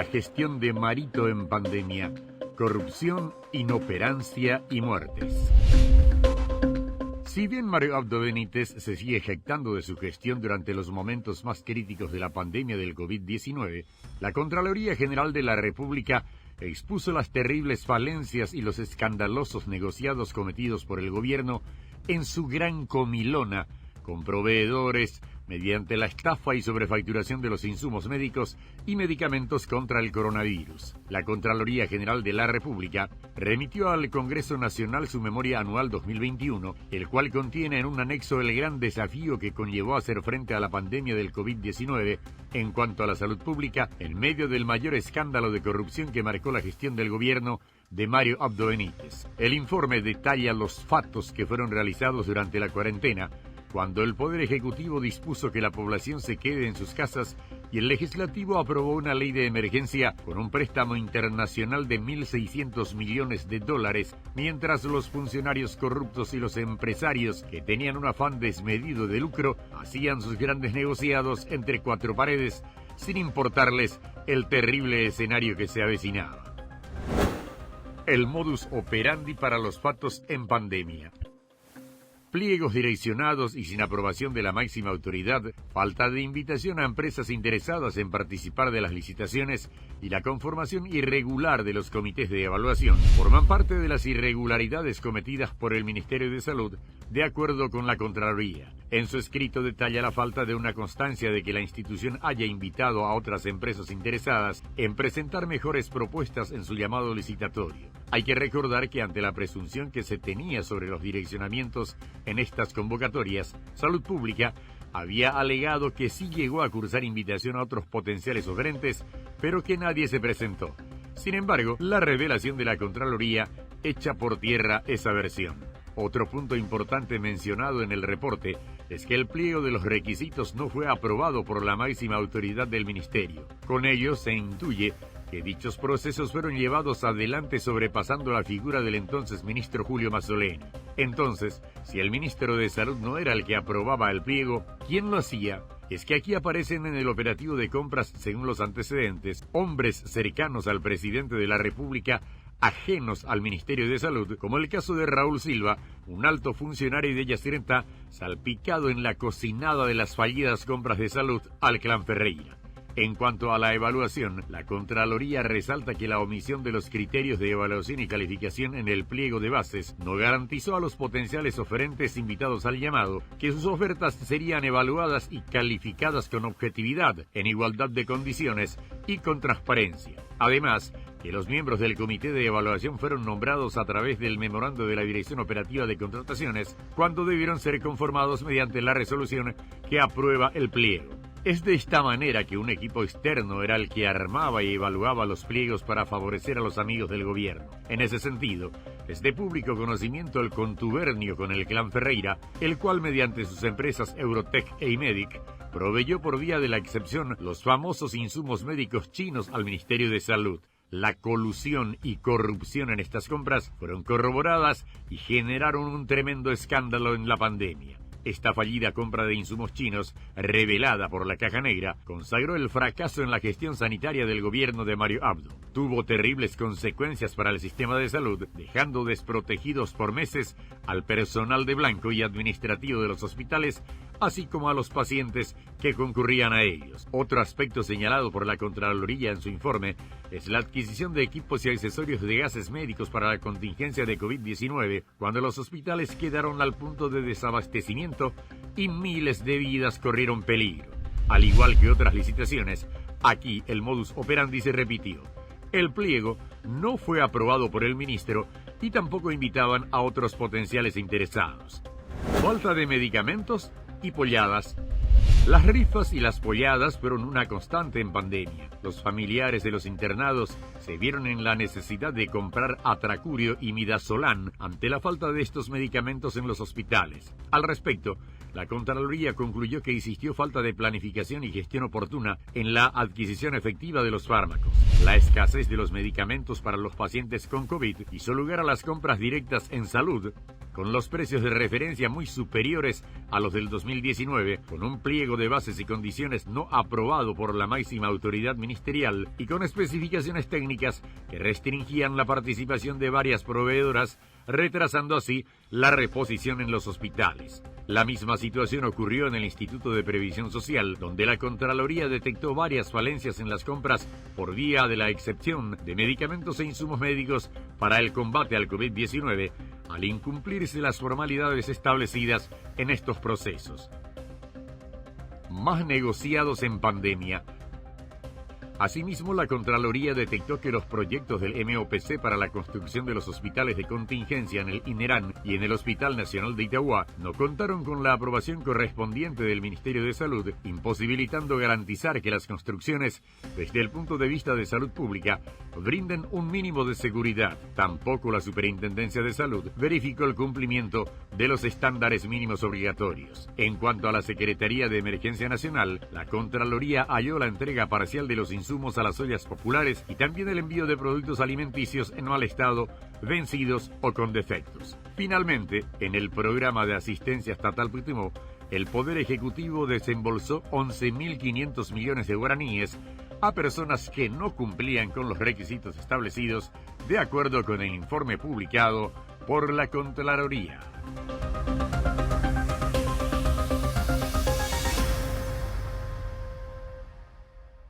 La gestión de Marito en pandemia, corrupción, inoperancia y muertes. Si bien Mario Abdo Benítez se sigue jactando de su gestión durante los momentos más críticos de la pandemia del COVID-19, la Contraloría General de la República expuso las terribles falencias y los escandalosos negociados cometidos por el gobierno en su gran comilona con proveedores mediante la estafa y sobrefacturación de los insumos médicos y medicamentos contra el coronavirus. La Contraloría General de la República remitió al Congreso Nacional su memoria anual 2021, el cual contiene en un anexo el gran desafío que conllevó hacer frente a la pandemia del COVID-19 en cuanto a la salud pública en medio del mayor escándalo de corrupción que marcó la gestión del gobierno de Mario Abdo Benítez. El informe detalla los fatos que fueron realizados durante la cuarentena, cuando el Poder Ejecutivo dispuso que la población se quede en sus casas y el Legislativo aprobó una ley de emergencia con un préstamo internacional de $1.600 millones, mientras los funcionarios corruptos y los empresarios que tenían un afán desmedido de lucro hacían sus grandes negociados entre cuatro paredes sin importarles el terrible escenario que se avecinaba. El modus operandi para los fatos en pandemia. Pliegos direccionados y sin aprobación de la máxima autoridad, falta de invitación a empresas interesadas en participar de las licitaciones y la conformación irregular de los comités de evaluación forman parte de las irregularidades cometidas por el Ministerio de Salud, de acuerdo con la Contraloría. En su escrito detalla la falta de una constancia de que la institución haya invitado a otras empresas interesadas en presentar mejores propuestas en su llamado licitatorio. Hay que recordar que ante la presunción que se tenía sobre los direccionamientos en estas convocatorias, Salud Pública había alegado que sí llegó a cursar invitación a otros potenciales oferentes, pero que nadie se presentó. Sin embargo, la revelación de la Contraloría echa por tierra esa versión. Otro punto importante mencionado en el reporte es que el pliego de los requisitos no fue aprobado por la máxima autoridad del Ministerio. Con ello se intuye que dichos procesos fueron llevados adelante sobrepasando la figura del entonces ministro Julio Mazzoleni. Entonces, si el ministro de Salud no era el que aprobaba el pliego, ¿quién lo hacía? Es que aquí aparecen en el operativo de compras, según los antecedentes, hombres cercanos al presidente de la República, ajenos al Ministerio de Salud, como el caso de Raúl Silva, un alto funcionario de Yacyretá, salpicado en la cocinada de las fallidas compras de salud al clan Ferreira. En cuanto a la evaluación, la Contraloría resalta que la omisión de los criterios de evaluación y calificación en el pliego de bases no garantizó a los potenciales oferentes invitados al llamado que sus ofertas serían evaluadas y calificadas con objetividad, en igualdad de condiciones y con transparencia. Además, que los miembros del Comité de Evaluación fueron nombrados a través del memorando de la Dirección Operativa de Contrataciones, cuando debieron ser conformados mediante la resolución que aprueba el pliego. Es de esta manera que un equipo externo era el que armaba y evaluaba los pliegos para favorecer a los amigos del gobierno. En ese sentido, es de público conocimiento el contubernio con el clan Ferreira, el cual mediante sus empresas Eurotech e Imedic proveyó por vía de la excepción los famosos insumos médicos chinos al Ministerio de Salud. La colusión y corrupción en estas compras fueron corroboradas y generaron un tremendo escándalo en la pandemia. Esta fallida compra de insumos chinos, revelada por la Caja Negra, consagró el fracaso en la gestión sanitaria del gobierno de Mario Abdo. Tuvo terribles consecuencias para el sistema de salud, dejando desprotegidos por meses al personal de blanco y administrativo de los hospitales, así como a los pacientes que concurrían a ellos. Otro aspecto señalado por la Contraloría en su informe es la adquisición de equipos y accesorios de gases médicos para la contingencia de COVID-19, cuando los hospitales quedaron al punto de desabastecimiento y miles de vidas corrieron peligro. Al igual que otras licitaciones, aquí el modus operandi se repitió. El pliego no fue aprobado por el ministro y tampoco invitaban a otros potenciales interesados. Falta de medicamentos y polladas. Las rifas y las polladas fueron una constante en pandemia. Los familiares de los internados se vieron en la necesidad de comprar atracurio y midazolam ante la falta de estos medicamentos en los hospitales. Al respecto, la Contraloría concluyó que existió falta de planificación y gestión oportuna en la adquisición efectiva de los fármacos. La La escasez de los medicamentos para los pacientes con COVID hizo lugar a las compras directas en salud, con los precios de referencia muy superiores a los del 2019, con un pliego de bases y condiciones no aprobado por la máxima autoridad ministerial y con especificaciones técnicas que restringían la participación de varias proveedoras, retrasando así la reposición en los hospitales. La misma situación ocurrió en el Instituto de Previsión Social, donde la Contraloría detectó varias falencias en las compras por vía de la excepción de medicamentos e insumos médicos para el combate al COVID-19, al incumplirse las formalidades establecidas en estos procesos. Más negociados en pandemia. Asimismo, la Contraloría detectó que los proyectos del MOPC para la construcción de los hospitales de contingencia en el INERAN y en el Hospital Nacional de Itauguá no contaron con la aprobación correspondiente del Ministerio de Salud, imposibilitando garantizar que las construcciones, desde el punto de vista de salud pública, brinden un mínimo de seguridad. Tampoco la Superintendencia de Salud verificó el cumplimiento de los estándares mínimos obligatorios. En cuanto a la Secretaría de Emergencia Nacional, la Contraloría halló la entrega parcial de los insumos a las ollas populares y también el envío de productos alimenticios en mal estado, vencidos o con defectos. Finalmente, en el programa de asistencia estatal Putumayo, el Poder Ejecutivo desembolsó 11.500 millones de guaraníes a personas que no cumplían con los requisitos establecidos, de acuerdo con el informe publicado por la Contraloría.